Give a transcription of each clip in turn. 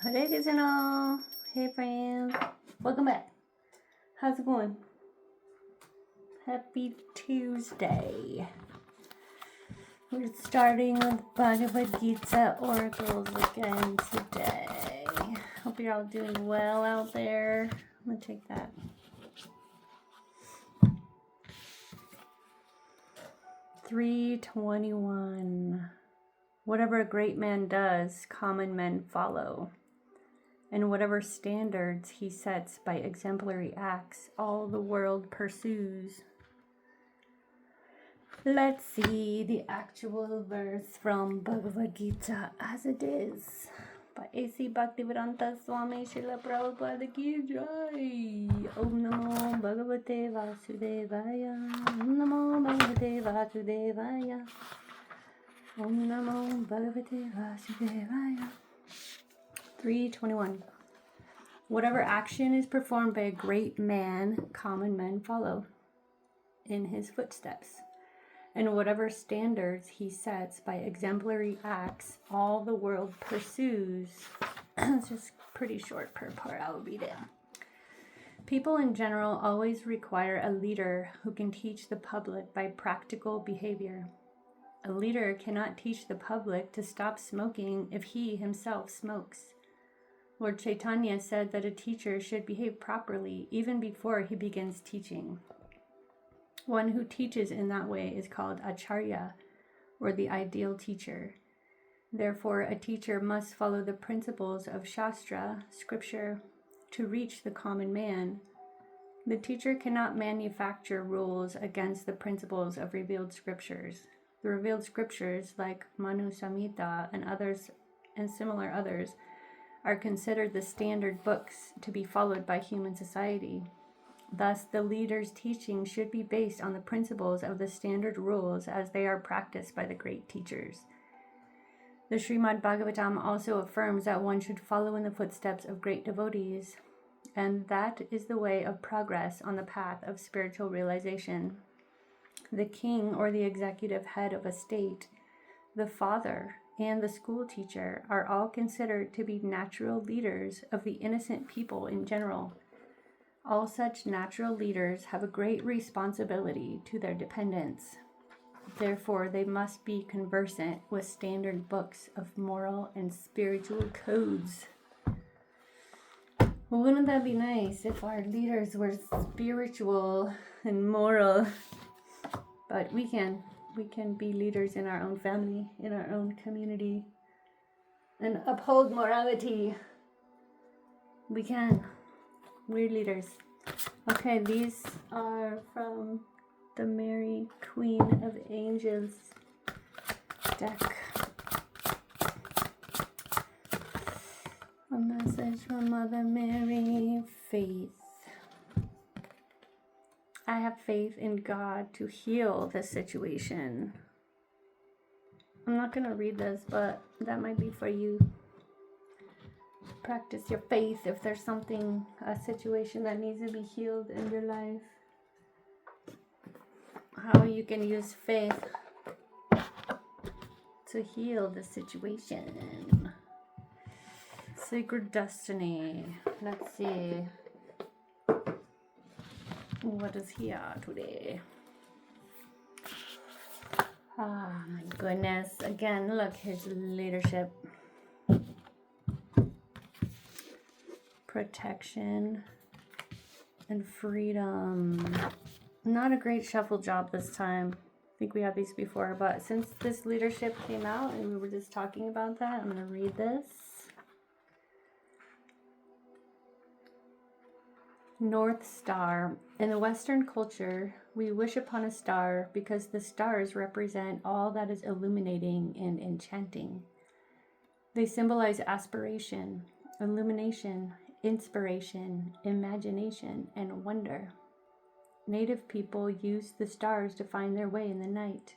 Hare Krishna. Hey friends, welcome back. How's it going? Happy Tuesday. We're starting with Bhagavad Gita oracles again today. Hope you're all doing well out there. I'm gonna take that. $321. Whatever a great man does, common men follow. And whatever standards he sets by exemplary acts, all the world pursues. Let's see the actual verse from Bhagavad Gita as it is. By A.C. Bhaktivedanta Swami Srila Prabhupada Ki Jai. Om Namo Bhagavate Vasudevaya. Om Namo Bhagavate Vasudevaya. Om Namo Bhagavate Vasudevaya. 321. Whatever action is performed by a great man, common men follow in his footsteps. And whatever standards he sets by exemplary acts, all the world pursues. It's just pretty short per part. I'll read it. People in general always require a leader who can teach the public by practical behavior. A leader cannot teach the public to stop smoking if he himself smokes. Lord Chaitanya said that a teacher should behave properly even before he begins teaching. One who teaches in that way is called Acharya, or the ideal teacher. Therefore, a teacher must follow the principles of Shastra, scripture, to reach the common man. The teacher cannot manufacture rules against the principles of revealed scriptures. The revealed scriptures, like Manu Samhita and others, and similar others, are considered the standard books to be followed by human society. Thus, the leader's teaching should be based on the principles of the standard rules as they are practiced by the great teachers. The Srimad Bhagavatam also affirms that one should follow in the footsteps of great devotees, and that is the way of progress on the path of spiritual realization. The king or the executive head of a state, the father, and the school teacher are all considered to be natural leaders of the innocent people in general. All such natural leaders have a great responsibility to their dependents. Therefore, they must be conversant with standard books of moral and spiritual codes. Well, wouldn't that be nice if our leaders were spiritual and moral? But we can be leaders in our own family, in our own community, and uphold morality. We can. We're leaders. Okay, these are from the Mary Queen of Angels deck. A message from Mother Mary. Faith. I have faith in God to heal this situation. I'm not going to read this, but that might be for you. Practice your faith if there's something, a situation that needs to be healed in your life. How you can use faith to heal the situation. Sacred Destiny. Let's see. What is here today? Ah, my goodness. Again, look, here's leadership. Protection and freedom. Not a great shuffle job this time. I think we had these before, but since this leadership came out and we were just talking about that, I'm going to read this. North Star. In the Western culture, we wish upon a star because the stars represent all that is illuminating and enchanting. They symbolize aspiration, illumination, inspiration, imagination, and wonder. Native people used the stars to find their way in the night.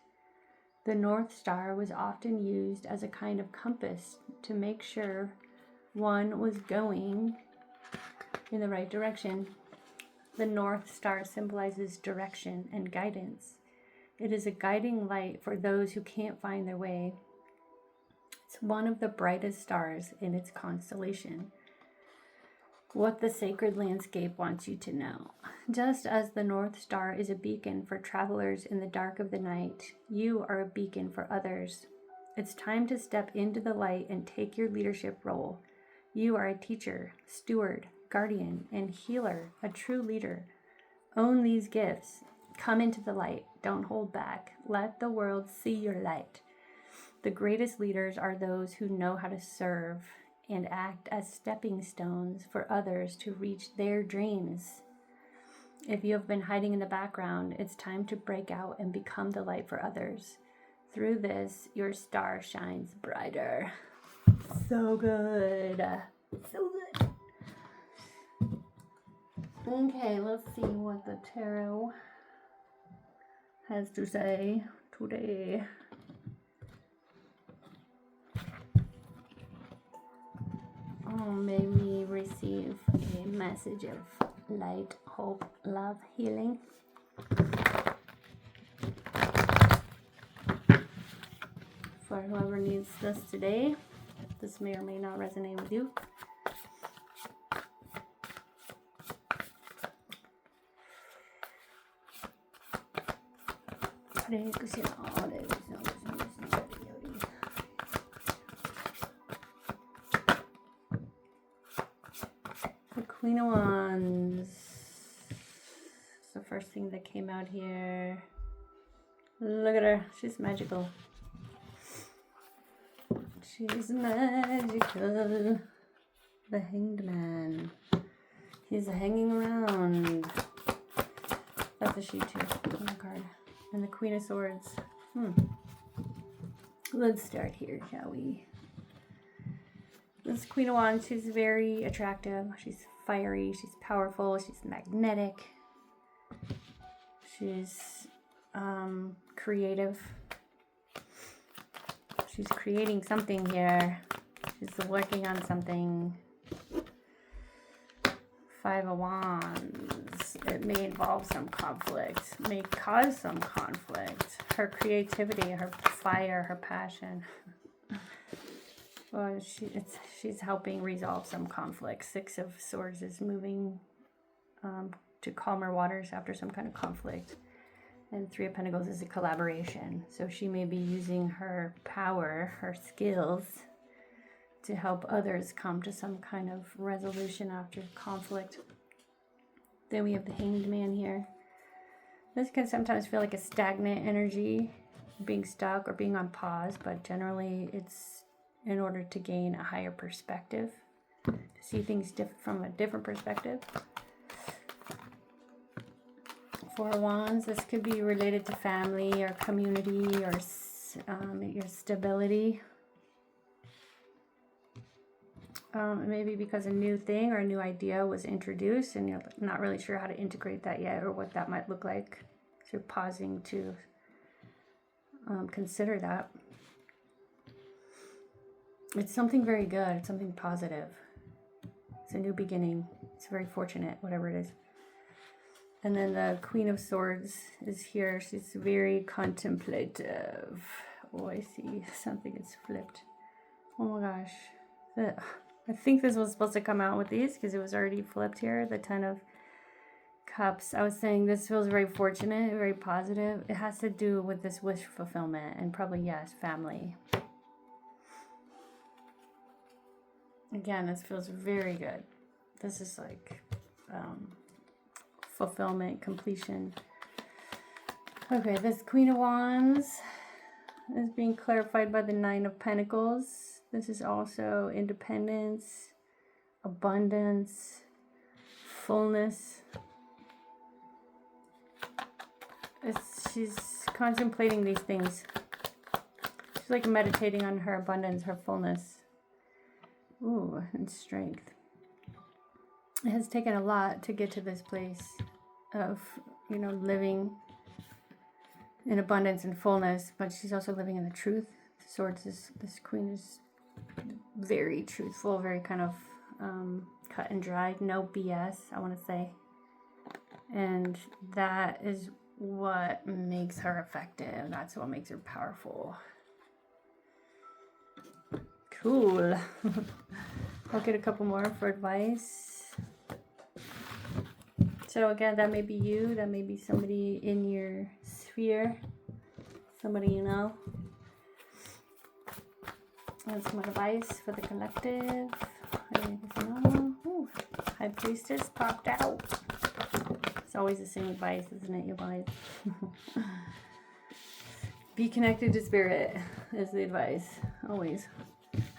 The North Star was often used as a kind of compass to make sure one was going in the right direction. The North Star symbolizes direction and guidance. It is a guiding light for those who can't find their way. It's one of the brightest stars in its constellation. What the sacred landscape wants you to know. Just as the North Star is a beacon for travelers in the dark of the night, you are a beacon for others. It's time to step into the light and take your leadership role. You are a teacher, steward, guardian, and healer, a true leader. Own these gifts. Come into the light. Don't hold back. Let the world see your light. The greatest leaders are those who know how to serve and act as stepping stones for others to reach their dreams. If you have been hiding in the background, it's time to break out and become the light for others. Through this, your star shines brighter. So good. So good. Okay, let's see what the tarot has to say today. Oh, may we receive a message of light, hope, love, healing. For whoever needs this today, this may or may not resonate with you. Hare Krishna, Hare Krishna, Krishna Krishna, Hare Hare. The Queen of Wands. It's the first thing that came out here. Look at her. She's magical. She's magical. The Hanged Man. He's hanging around. That's a she too. On the card. And the Queen of Swords. Let's start here, shall we? This Queen of Wands, she's very attractive. She's fiery. She's powerful. She's magnetic. She's creative. She's creating something here. She's working on something. Five of Wands. It may involve some conflict. May cause some conflict. Her creativity, her fire, her passion. Well, she's helping resolve some conflict. Six of Swords is moving to calmer waters after some kind of conflict. And Three of Pentacles is a collaboration. So she may be using her power, her skills, to help others come to some kind of resolution after conflict. Then we have the Hanged Man here. This can sometimes feel like a stagnant energy, being stuck or being on pause, but generally it's in order to gain a higher perspective, to see things from a different perspective. Four of Wands, this could be related to family or community or your stability. Maybe because a new thing or a new idea was introduced and you're not really sure how to integrate that yet or what that might look like. So you're pausing to consider that. It's something very good. It's something positive. It's a new beginning. It's very fortunate, whatever it is. And then the Queen of Swords is here. She's very contemplative. Oh, I see something is flipped. Oh my gosh. I think this was supposed to come out with these because it was already flipped here. The Ten of Cups. I was saying this feels very fortunate, very positive. It has to do with this wish fulfillment and probably, yes, family. Again, this feels very good. This is like fulfillment, completion. Okay, this Queen of Wands is being clarified by the Nine of Pentacles. This is also independence, abundance, fullness. She's contemplating these things. She's like meditating on her abundance, her fullness. Ooh, and strength. It has taken a lot to get to this place of, living in abundance and fullness, but she's also living in the truth. Swords is, this queen is very truthful, very kind of cut and dried, no BS, I want to say. And that is what makes her effective. That's what makes her powerful. Cool. I'll get a couple more for advice. So again, that may be you. That may be somebody in your sphere. Somebody you know. And some advice for the collective. Ooh, High Priestess popped out. It's always the same advice, isn't it, you guys? Be connected to spirit is the advice. Always.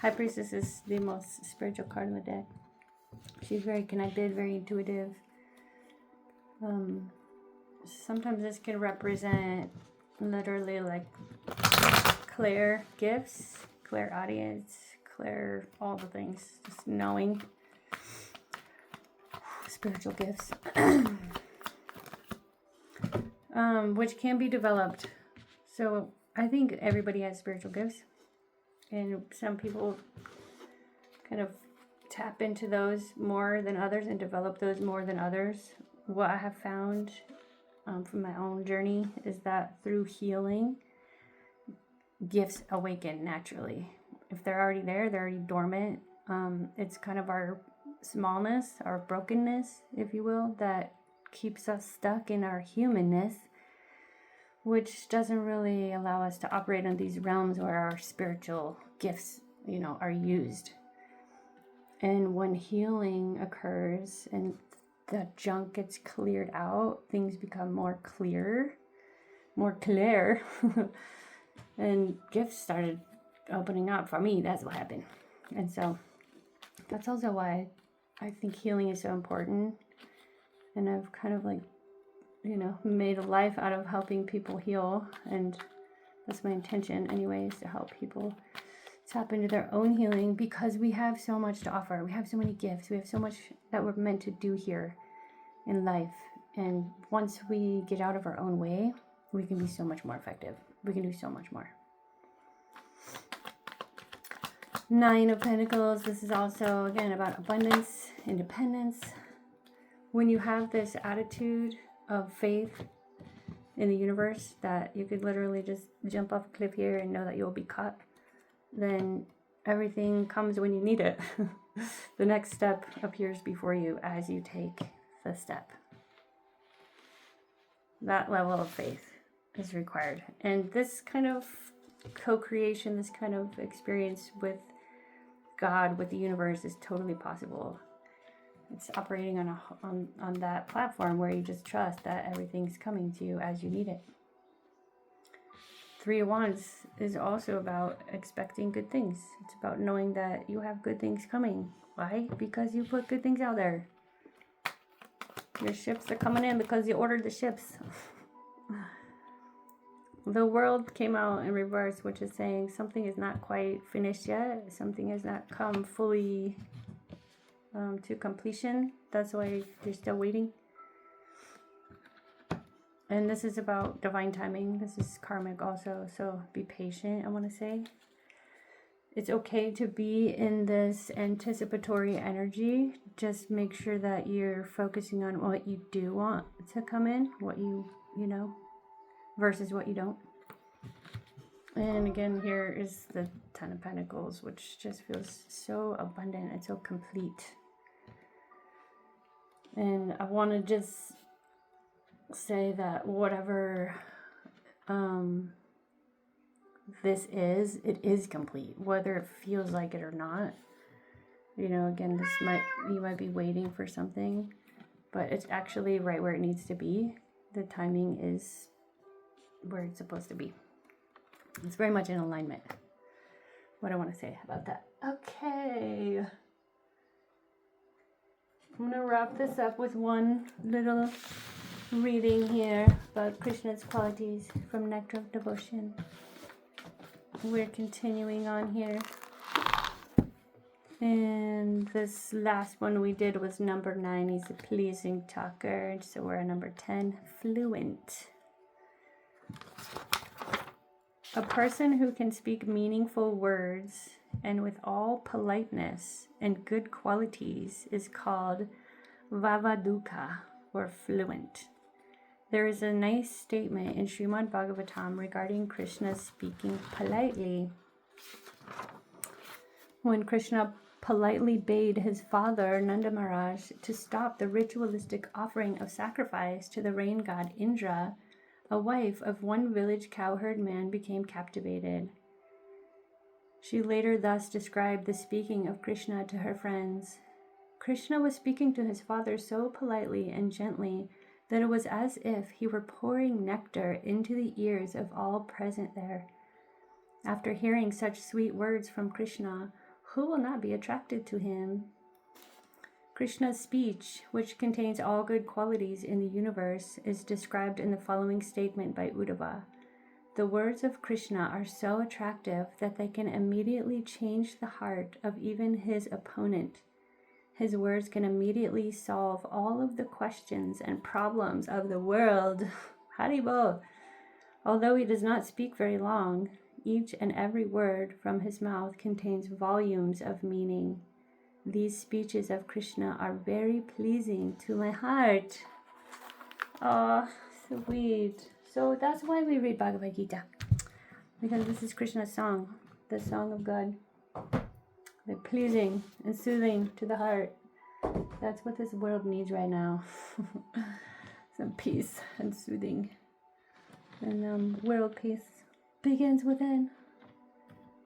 High Priestess is the most spiritual card in the deck. She's very connected, very intuitive. Sometimes this can represent literally like clear gifts, clear audience, clear all the things. Just knowing. Spiritual gifts. Which can be developed. So I think everybody has spiritual gifts. And some people kind of tap into those more than others and develop those more than others. What I have found from my own journey is that through healing, gifts awaken naturally. If they're already there, they're already dormant. It's kind of our smallness, our brokenness, if you will, that keeps us stuck in our humanness, which doesn't really allow us to operate in these realms where our spiritual gifts, are used. And when healing occurs and the junk gets cleared out, things become more clear, and gifts started opening up for me. That's what happened. And so that's also why I think healing is so important. And I've kind of made a life out of helping people heal. And that's my intention anyways, to help people tap into their own healing, because we have so much to offer. We have so many gifts. We have so much that we're meant to do here in life. And once we get out of our own way, we can be so much more effective. We can do so much more. Nine of Pentacles. This is also, again, about abundance, independence. When you have this attitude of faith in the universe that you could literally just jump off a cliff here and know that you'll be caught, then everything comes when you need it. The next step appears before you as you take the step. That level of faith is required. And this kind of co-creation, this kind of experience with God, with the universe, is totally possible. It's operating on that platform where you just trust that everything's coming to you as you need it. Three of Wands is also about expecting good things. It's about knowing that you have good things coming. Why? Because you put good things out there. Your ships are coming in because you ordered the ships. The World came out in reverse, which is saying something is not quite finished yet. Something has not come fully to completion. That's why you're still waiting. And this is about divine timing. This is karmic also. So be patient, I want to say. It's okay to be in this anticipatory energy. Just make sure that you're focusing on what you do want to come in, what you versus what you don't. And again, here is the Ten of Pentacles, which just feels so abundant and so complete. And I want to just say that whatever this is, it is complete, whether it feels like it or not. Again, you might be waiting for something, but it's actually right where it needs to be. The timing is where it's supposed to be. It's very much in alignment. What I want to say about that. Okay. I'm going to wrap this up with one little reading here about Krishna's qualities from Nectar of Devotion. We're continuing on here. And this last one we did was number 9. He's a pleasing talker. So we're at number 10, fluent. A person who can speak meaningful words and with all politeness and good qualities is called Vavaduka, or fluent. There is a nice statement in Srimad Bhagavatam regarding Krishna speaking politely. When Krishna politely bade his father, Nanda Maharaj, to stop the ritualistic offering of sacrifice to the rain god Indra, a wife of one village cowherd man became captivated. She later thus described the speaking of Krishna to her friends. Krishna was speaking to his father so politely and gently that it was as if he were pouring nectar into the ears of all present there. After hearing such sweet words from Krishna, who will not be attracted to him? Krishna's speech, which contains all good qualities in the universe, is described in the following statement by Uddhava. The words of Krishna are so attractive that they can immediately change the heart of even his opponent. His words can immediately solve all of the questions and problems of the world. Haribol! Although he does not speak very long, each and every word from his mouth contains volumes of meaning. These speeches of Krishna are very pleasing to my heart. Oh, sweet. So that's why we read Bhagavad Gita. Because this is Krishna's song, the song of God. They're pleasing and soothing to the heart. That's what this world needs right now. Some peace and soothing. And world peace begins within.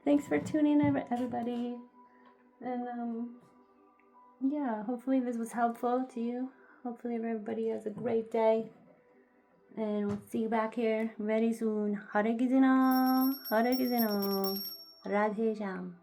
Thanks for tuning in, everybody. And yeah, hopefully this was helpful to you. Hopefully everybody has a great day. And we'll see you back here very soon. Hare Krishna, Hare Krishna, Radhe Sham.